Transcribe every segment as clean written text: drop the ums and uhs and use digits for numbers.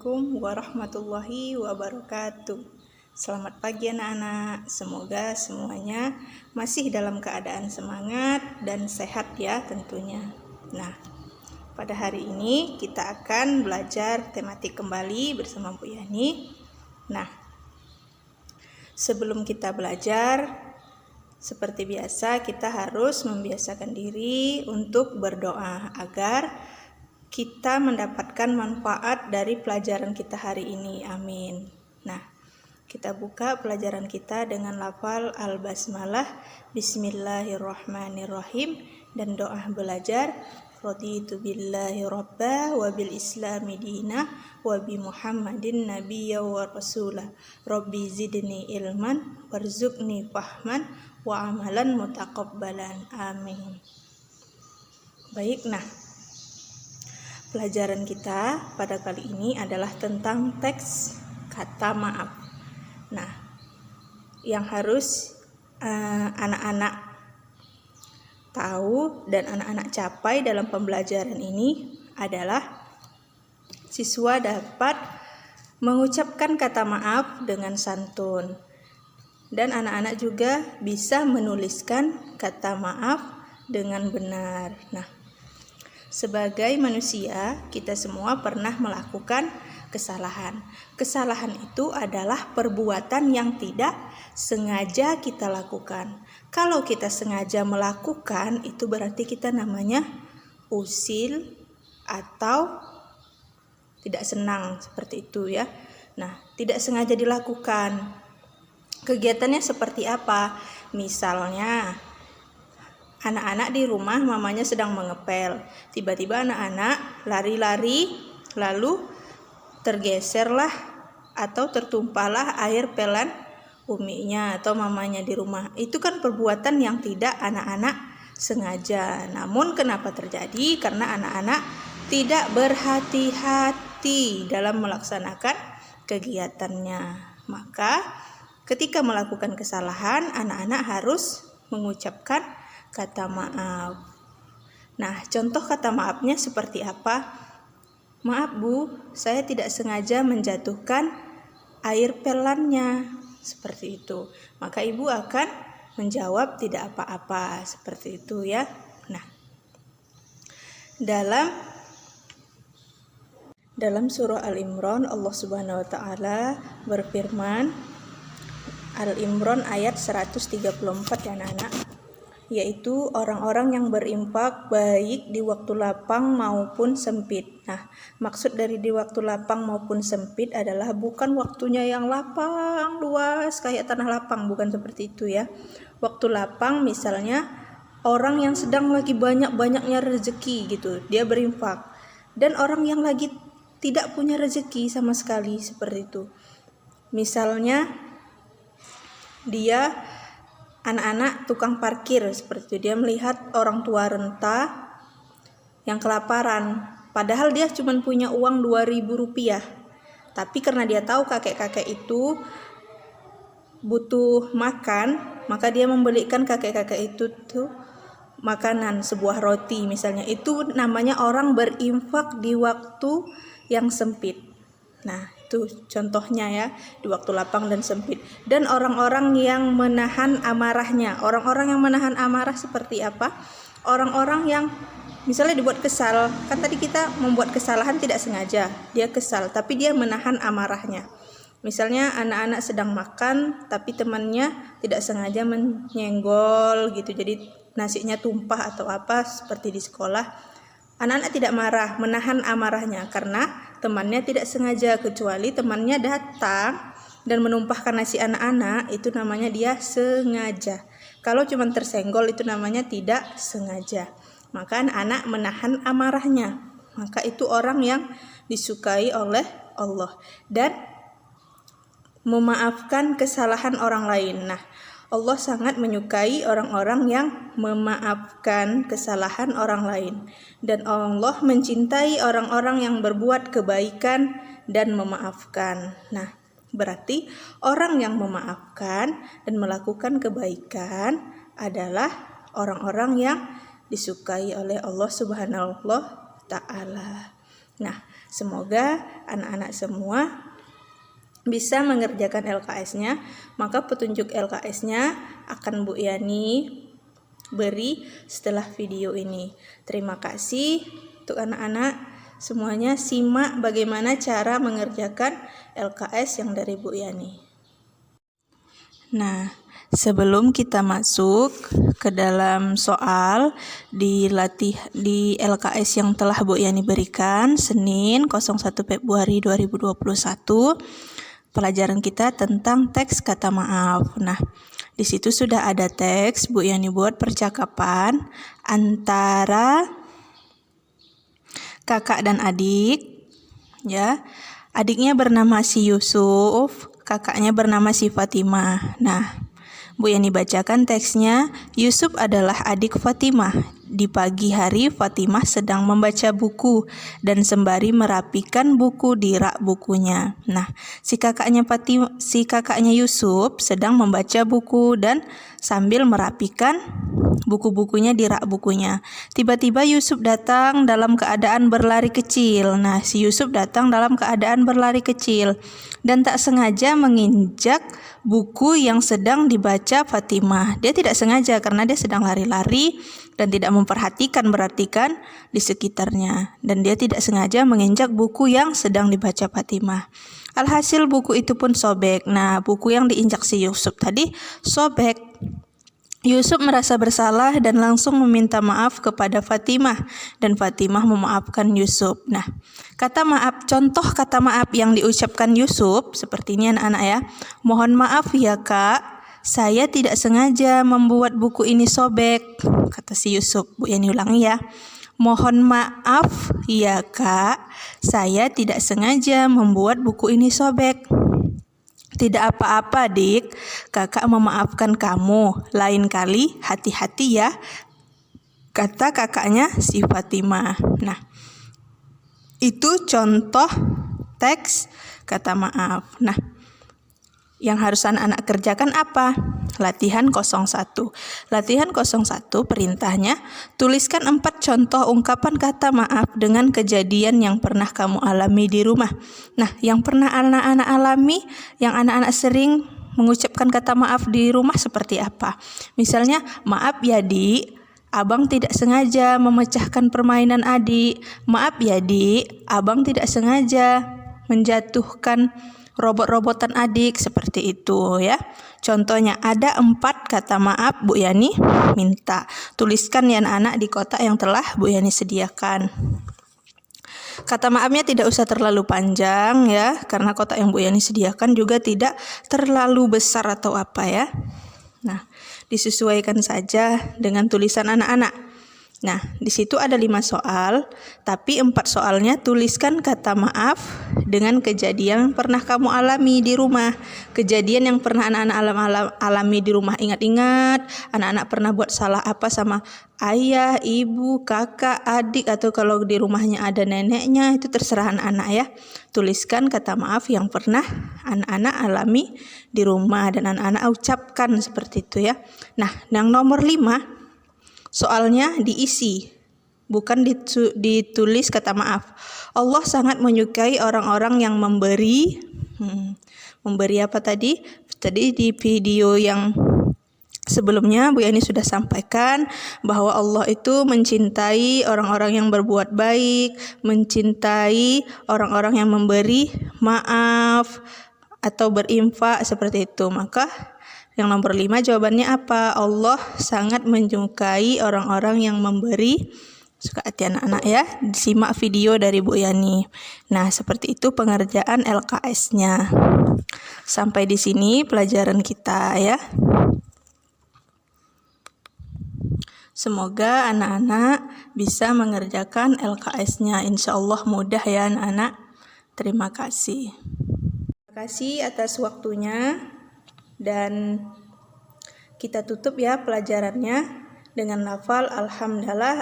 Assalamualaikum warahmatullahi wabarakatuh. Selamat pagi anak-anak. Semoga semuanya masih dalam keadaan semangat dan sehat ya tentunya. Nah, pada hari ini kita akan belajar tematik kembali bersama Bu Yani. Nah, sebelum kita belajar, seperti biasa kita harus membiasakan diri untuk berdoa agar kita mendapatkan manfaat dari pelajaran kita hari ini. Amin. Nah, kita buka pelajaran kita dengan lafal al-basmalah, bismillahirrahmanirrahim, dan doa belajar raditu billahi rabba wa bil islami dina wa bi muhammadin nabiyya wa rasulah rabbi zidni ilman warzuqni fahman wa amalan mutaqabbalan. Amin. Baik, nah, pelajaran kita pada kali ini adalah tentang teks kata maaf. Nah, yang harus anak-anak tahu dan anak-anak capai dalam pembelajaran ini adalah siswa dapat mengucapkan kata maaf dengan santun. Dan anak-anak juga bisa menuliskan kata maaf dengan benar. Nah, sebagai manusia, kita semua pernah melakukan kesalahan. Kesalahan itu adalah perbuatan yang tidak sengaja kita lakukan. Kalau kita sengaja melakukan, itu berarti kita namanya usil atau tidak senang, seperti itu ya. Nah, tidak sengaja dilakukan. Kegiatannya seperti apa? Misalnya, anak-anak di rumah mamanya sedang mengepel. Tiba-tiba anak-anak lari-lari lalu tergeserlah atau tertumpahlah air pelan uminya atau mamanya di rumah. Itu kan perbuatan yang tidak anak-anak sengaja. Namun kenapa terjadi? Karena anak-anak tidak berhati-hati dalam melaksanakan kegiatannya. Maka ketika melakukan kesalahan, anak-anak harus mengucapkan kata maaf. Nah, contoh kata maafnya seperti apa? Maaf Bu, saya tidak sengaja menjatuhkan air pelannya. Seperti itu. Maka ibu akan menjawab tidak apa-apa. Seperti itu ya. Nah, dalam surah Al-Imran, Allah Subhanahu wa taala berfirman, Al-Imran ayat 134 ya anak-anak, yaitu orang-orang yang berinfak baik di waktu lapang maupun sempit. Nah, maksud dari di waktu lapang maupun sempit adalah bukan waktunya yang lapang, luas, kayak tanah lapang, bukan seperti itu ya. Waktu lapang misalnya orang yang sedang lagi banyak-banyaknya rezeki gitu, dia berinfak. Dan orang yang lagi tidak punya rezeki sama sekali, seperti itu. Misalnya dia anak-anak tukang parkir, seperti itu. Dia melihat orang tua renta yang kelaparan, padahal dia cuma punya uang 2.000 rupiah. Tapi karena dia tahu kakek-kakek itu butuh makan, maka dia membelikan kakek-kakek itu tuh makanan, sebuah roti misalnya. Itu namanya orang berinfak di waktu yang sempit. Nah, itu contohnya ya, di waktu lapang dan sempit. Dan orang-orang yang menahan amarahnya. Orang-orang yang menahan amarah seperti apa? Orang-orang yang misalnya dibuat kesal. Kan tadi kita membuat kesalahan tidak sengaja. Dia kesal, tapi dia menahan amarahnya. Misalnya anak-anak sedang makan, tapi temannya tidak sengaja menyenggol gitu. Jadi nasinya tumpah atau apa seperti di sekolah. Anak-anak tidak marah, menahan amarahnya karena temannya tidak sengaja, kecuali temannya datang dan menumpahkan nasi anak-anak, itu namanya dia sengaja. Kalau cuma tersenggol itu namanya tidak sengaja. Maka anak-anak menahan amarahnya. Maka itu orang yang disukai oleh Allah dan memaafkan kesalahan orang lain. Nah, Allah sangat menyukai orang-orang yang memaafkan kesalahan orang lain. Dan Allah mencintai orang-orang yang berbuat kebaikan dan memaafkan. Nah, berarti orang yang memaafkan dan melakukan kebaikan adalah orang-orang yang disukai oleh Allah Subhanahu wa taala. Nah, Semoga anak-anak semua bisa mengerjakan LKS-nya. Maka petunjuk LKS-nya akan Bu Yani beri setelah video ini. Terima kasih untuk anak-anak semuanya. Simak bagaimana cara mengerjakan LKS yang dari Bu Yani. Nah, sebelum kita masuk ke dalam soal di LKS yang telah Bu Yani berikan Senin 01 Februari 2021, pelajaran kita tentang teks kata maaf. Nah, di situ sudah ada teks, Bu Yani buat percakapan antara kakak dan adik, ya. Adiknya bernama si Yusuf, kakaknya bernama si Fatimah. Nah, Bu Yani bacakan teksnya. Yusuf adalah adik Fatimah. Di pagi hari Fatimah sedang membaca buku dan sembari merapikan buku di rak bukunya. Nah, si kakaknya Yusuf sedang membaca buku dan sambil merapikan buku-bukunya di rak bukunya. Tiba-tiba Yusuf datang dalam keadaan berlari kecil. Nah, si Yusuf datang dalam keadaan berlari kecil dan tak sengaja menginjak buku yang sedang dibaca Fatimah. Dia tidak sengaja karena dia sedang lari-lari dan tidak memperhatikan di sekitarnya. Dan dia tidak sengaja menginjak buku yang sedang dibaca Fatimah. Alhasil buku itu pun sobek. Nah, buku yang diinjak si Yusuf tadi sobek. Yusuf merasa bersalah dan langsung meminta maaf kepada Fatimah dan Fatimah memaafkan Yusuf. Nah, contoh kata maaf yang diucapkan Yusuf seperti ini anak-anak ya. Mohon maaf ya Kak, saya tidak sengaja membuat buku ini sobek, kata si Yusuf. Bu Yani ulangi ya. Mohon maaf ya Kak, saya tidak sengaja membuat buku ini sobek. Tidak apa-apa, Dik. Kakak memaafkan kamu. Lain kali hati-hati ya, kata kakaknya si Fatimah. Nah, itu contoh teks kata maaf. Nah, yang harus anak-anak kerjakan apa? Latihan 01. Latihan 01 perintahnya, tuliskan 4 contoh ungkapan kata maaf dengan kejadian yang pernah kamu alami di rumah. Nah, yang pernah anak-anak alami, yang anak-anak sering mengucapkan kata maaf di rumah seperti apa? Misalnya, maaf ya Dik, abang tidak sengaja memecahkan permainan adik. Maaf ya Dik, abang tidak sengaja menjatuhkan robot-robotan adik, seperti itu ya. Contohnya ada 4 kata maaf Bu Yani minta. Tuliskan ya anak-anak di kotak yang telah Bu Yani sediakan. Kata maafnya tidak usah terlalu panjang ya, karena kotak yang Bu Yani sediakan juga tidak terlalu besar atau apa ya. Nah, disesuaikan saja dengan tulisan anak-anak. Nah, di situ ada 5 soal, tapi 4 soalnya tuliskan kata maaf dengan kejadian yang pernah kamu alami di rumah. Kejadian yang pernah anak-anak alami di rumah. Ingat-ingat, anak-anak pernah buat salah apa sama ayah, ibu, kakak, adik, atau kalau di rumahnya ada neneknya, itu terserah anak-anak ya. Tuliskan kata maaf yang pernah anak-anak alami di rumah dan anak-anak ucapkan seperti itu ya. Nah, yang nomor 5, soalnya diisi, bukan ditulis kata maaf. Allah sangat menyukai orang-orang yang memberi. Memberi apa tadi? Tadi di video yang sebelumnya Bu Yani sudah sampaikan bahwa Allah itu mencintai orang-orang yang berbuat baik, mencintai orang-orang yang memberi maaf atau berinfak seperti itu. Maka yang nomor 5 jawabannya apa? Allah sangat menyukai orang-orang yang memberi. Suka hati anak-anak ya. Simak video dari Bu Yani. Nah, seperti itu pengerjaan LKS-nya. Sampai di sini pelajaran kita ya. Semoga anak-anak bisa mengerjakan LKS-nya. Insya Allah mudah ya anak-anak. Terima kasih. Terima kasih atas waktunya. Dan kita tutup ya pelajarannya dengan lafal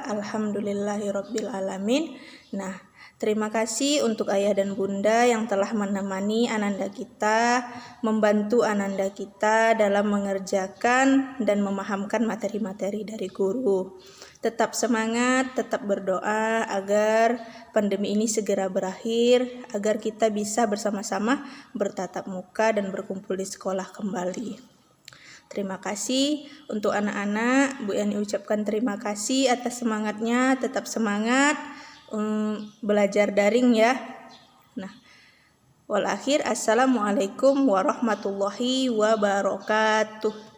alhamdulillahirabbil alamin. Nah, terima kasih untuk ayah dan bunda yang telah menemani ananda kita, membantu ananda kita dalam mengerjakan dan memahamkan materi-materi dari guru. Tetap semangat, tetap berdoa agar pandemi ini segera berakhir, agar kita bisa bersama-sama bertatap muka dan berkumpul di sekolah kembali. Terima kasih untuk anak-anak. Bu Yani ucapkan terima kasih atas semangatnya, tetap semangat belajar daring ya. Nah, wal akhir, assalamualaikum warahmatullahi wabarakatuh.